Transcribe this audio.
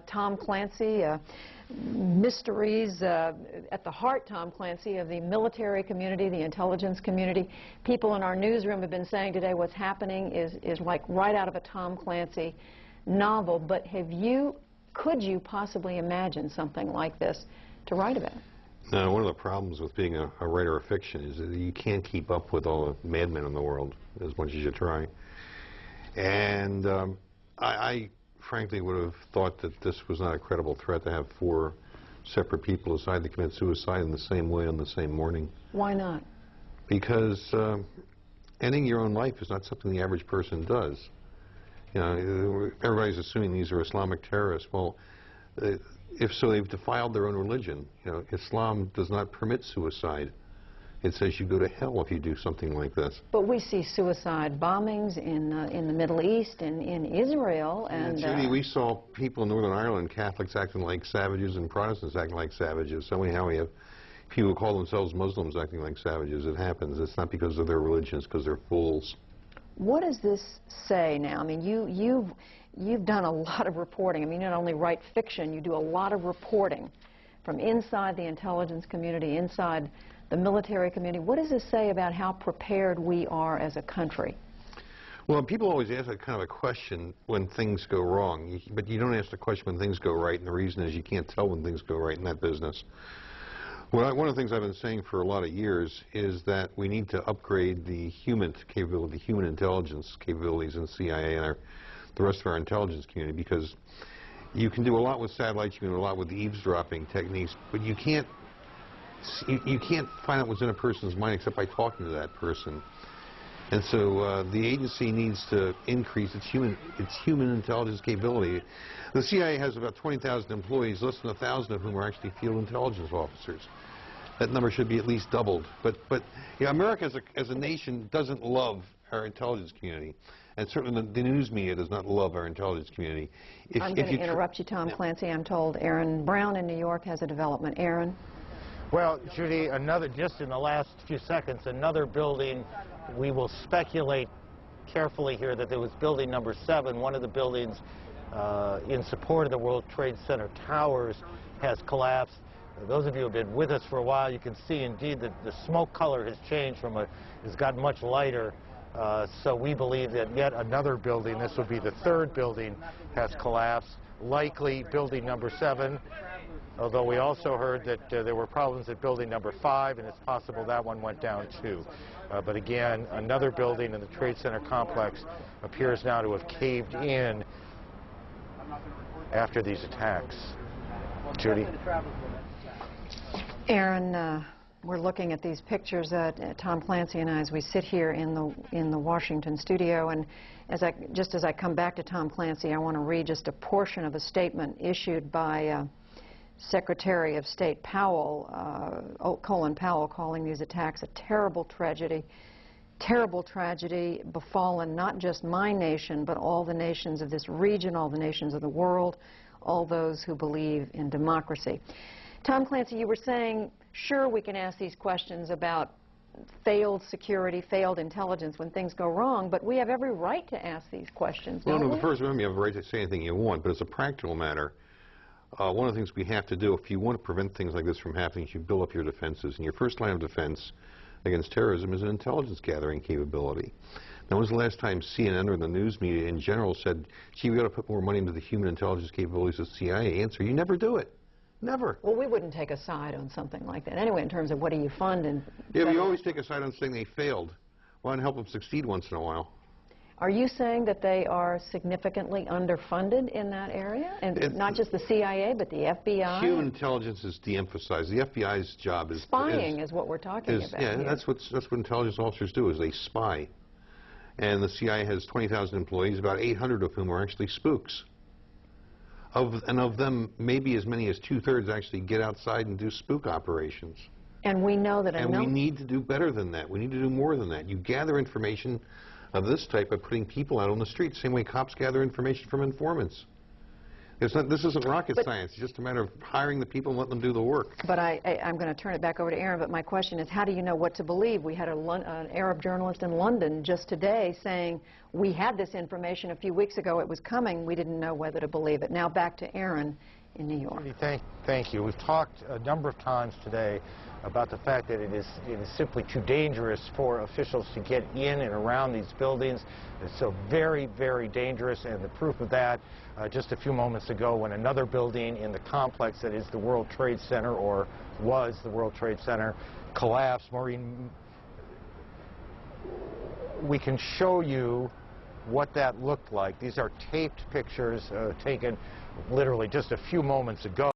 Tom Clancy, mysteries at the heart, Tom Clancy, of the military community, the intelligence community. People in our newsroom have been saying today what's happening is like right out of a Tom Clancy novel. But could you possibly imagine something like this to write about? No, one of the problems with being a writer of fiction is that you can't keep up with all the madmen in the world as much as you try. And I frankly would have thought that this was not a credible threat to have 4 separate people decide to commit suicide in the same way on the same morning. Why not? Because ending your own life is not something the average person does. You know, everybody's assuming these are Islamic terrorists. Well, if so, they've defiled their own religion. You know, Islam does not permit suicide. It says you go to hell if you do something like this. But we see suicide bombings in the Middle East and in Israel. And Judy, we saw people in Northern Ireland, Catholics acting like savages and Protestants acting like savages. So anyhow, we have people who call themselves Muslims acting like savages. It happens. It's not because of their religion. It's because they're fools. What does this say now? I mean, you've done a lot of reporting. I mean, you not only write fiction, you do a lot of reporting from inside the intelligence community, inside the military community. What does this say about how prepared we are as a country? Well, people always ask that kind of a question when things go wrong, but you don't ask the question when things go right, and the reason is you can't tell when things go right in that business. Well, one of the things I've been saying for a lot of years is that we need to upgrade the human capability, human intelligence capabilities in CIA and the rest of our intelligence community, because you can do a lot with satellites, you can do a lot with eavesdropping techniques, but you can't find out what's in a person's mind except by talking to that person. And so the agency needs to increase its human intelligence capability. The CIA has about 20,000 employees, less than 1,000 of whom are actually field intelligence officers. That number should be at least doubled. But you know, America as a nation doesn't love our intelligence community. And certainly the news media does not love our intelligence community. I'm going to interrupt you, Tom Clancy. I'm told Aaron Brown in New York has a development. Aaron? Well, Judy, just in the last few seconds, another building, we will speculate carefully here that there was building number 7, one of the buildings in support of the World Trade Center towers has collapsed. Those of you who have been with us for a while, you can see indeed that the smoke color has changed has gotten much lighter. So we believe that yet another building, this will be the 3rd building, has collapsed, likely building number 7. Although we also heard that there were problems at building number 5, and it's possible that one went down too. But again, another building in the Trade Center complex appears now to have caved in after these attacks. Judy? Aaron, we're looking at these pictures, Tom Clancy and I, as we sit here in the Washington studio. And just as I come back to Tom Clancy, I want to read just a portion of a statement issued by Secretary of State Powell, Colin Powell, calling these attacks a terrible tragedy befallen not just my nation, but all the nations of this region, all the nations of the world, all those who believe in democracy. Tom Clancy, you were saying, sure, we can ask these questions about failed security, failed intelligence when things go wrong, but we have every right to ask these questions, don't we? Well, no, first, remember, you have a right to say anything you want, but as a practical matter, one of the things we have to do, if you want to prevent things like this from happening, you build up your defenses. And your first line of defense against terrorism is an intelligence gathering capability. Now, when was the last time CNN or the news media in general said, gee, we got to put more money into the human intelligence capabilities of the CIA? Answer, you never do it. Never. Well, we wouldn't take a side on something like that anyway, in terms of what do you fund and... Yeah, but you always take a side on saying they failed. Why not help them succeed once in a while? Are you saying that they are significantly underfunded in that area? And not just the CIA, but the FBI? Human intelligence is de-emphasized. The FBI's job is... Spying is what we're talking about Yeah, here. that's what intelligence officers do, is they spy. And the CIA has 20,000 employees, about 800 of whom are actually spooks. And of them, maybe as many as 2/3 actually get outside and do spook operations. And we know that... And we need to do better than that. We need to do more than that. You gather information of this type by putting people out on the street, same way cops gather information from informants. This isn't rocket science. It's just a matter of hiring the people and letting them do the work. But I'm going to turn it back over to Aaron, but my question is, how do you know what to believe? We had an Arab journalist in London just today saying, we had this information a few weeks ago, it was coming, we didn't know whether to believe it. Now back to Aaron in New York. Thank you. We've talked a number of times today about the fact that it is simply too dangerous for officials to get in and around these buildings. It's so very, very dangerous, and the proof of that, just a few moments ago when another building in the complex that is the World Trade Center, or was the World Trade Center, collapsed. Maureen, we can show you what that looked like. These are taped pictures taken literally just a few moments ago.